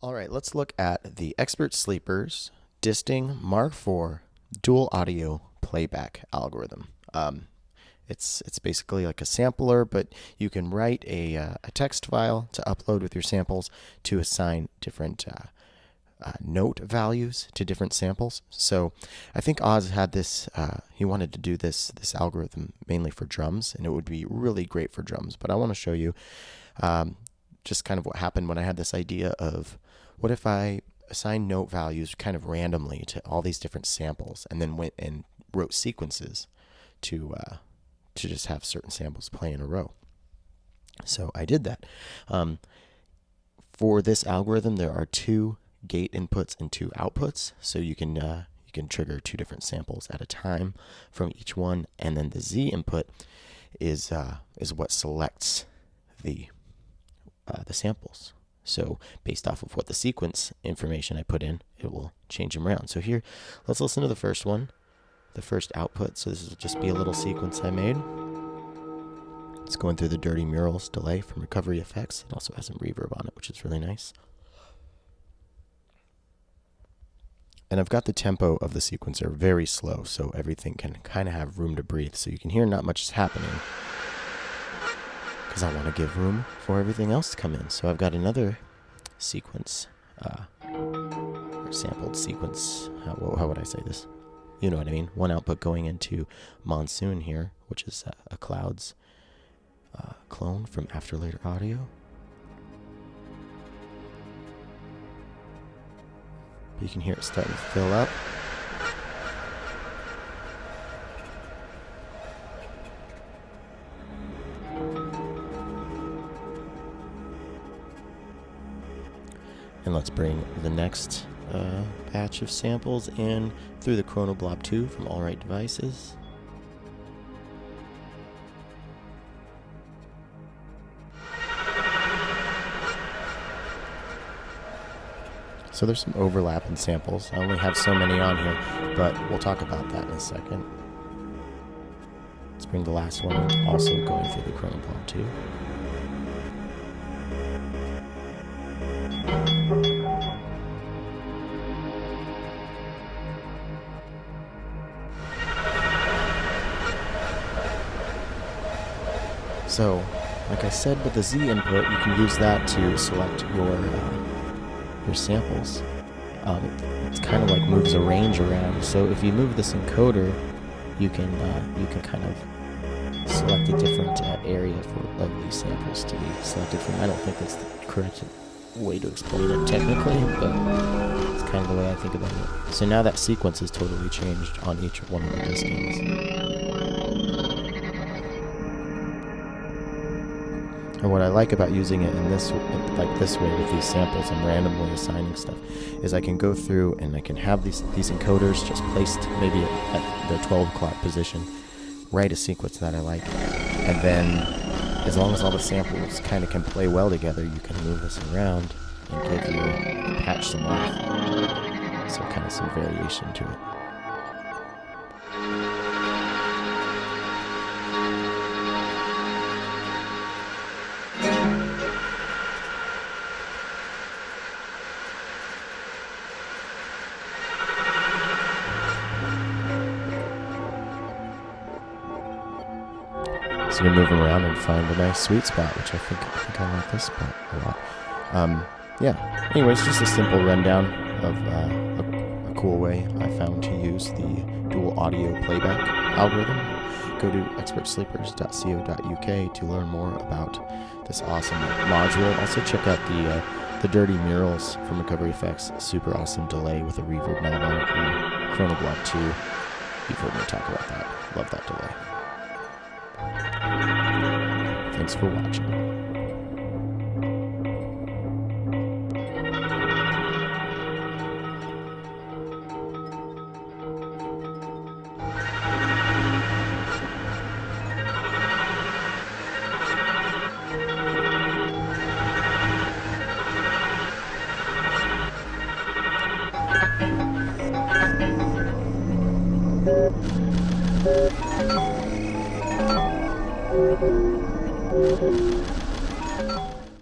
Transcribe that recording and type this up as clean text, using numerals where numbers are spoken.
All right, let's look at the Expert Sleepers Disting Mark IV dual audio playback algorithm. It's basically like a sampler, but you can write a text file to upload with your samples to assign different note values to different samples. So I think Oz had this. He wanted to do this algorithm mainly for drums, and it would be really great for drums. But I want to show you just kind of what happened when I had this idea of what if I assign note values kind of randomly to all these different samples, and then went and wrote sequences to just have certain samples play in a row. So I did that. For this algorithm, there are two gate inputs and two outputs, so you can trigger two different samples at a time from each one, and then the Z input is what selects the samples. So based off of what the sequence information I put in, it will change them around. So here, let's listen to the first one, the first output. So this will just be a little sequence I made. It's going through the Dirty Murals delay from Recovery Effects. It also has some reverb on it, which is really nice. And I've got the tempo of the sequencer very slow, so everything can kind of have room to breathe. So you can hear not much is happening, because I want to give room for everything else to come in. So I've got another sequence, or sampled sequence. How would I say this? You know what I mean. One output going into Monsoon here, which is a Clouds clone from After Later Audio. You can hear it starting to fill up. And let's bring the next batch of samples in through the Chronoblob 2 from All Right Devices. So there's some overlap in samples. I only have so many on here, but we'll talk about that in a second. Let's bring the last one in, also going through the Chronoblob 2. So, like I said, with the Z input, you can use that to select your samples. It's kind of like moves a range around. So if you move this encoder, you can kind of select a different area of these samples to be selected from. I don't think that's the correct way to explain it technically, but it's kind of the way I think about it. So now that sequence is totally changed on each one of the distings. And what I like about using it in this way with these samples and randomly assigning stuff is I can go through and I can have these encoders just placed maybe at the 12 o'clock position, write a sequence that I like, and then as long as all the samples kind of can play well together, you can move this around and patch them off. So kind of some variation to it. So you move them around and find a nice sweet spot, which I think I like this spot a lot. Yeah. Anyways, just a simple rundown of a cool way I found to use the dual audio playback algorithm. Go to expertsleepers.co.uk to learn more about this awesome module. Also check out the Dirty Murals from Recovery Effects, super awesome delay with a reverb knob on it, and Chronoblob 2. You've heard me talk about that. Love that delay. Thanks for watching.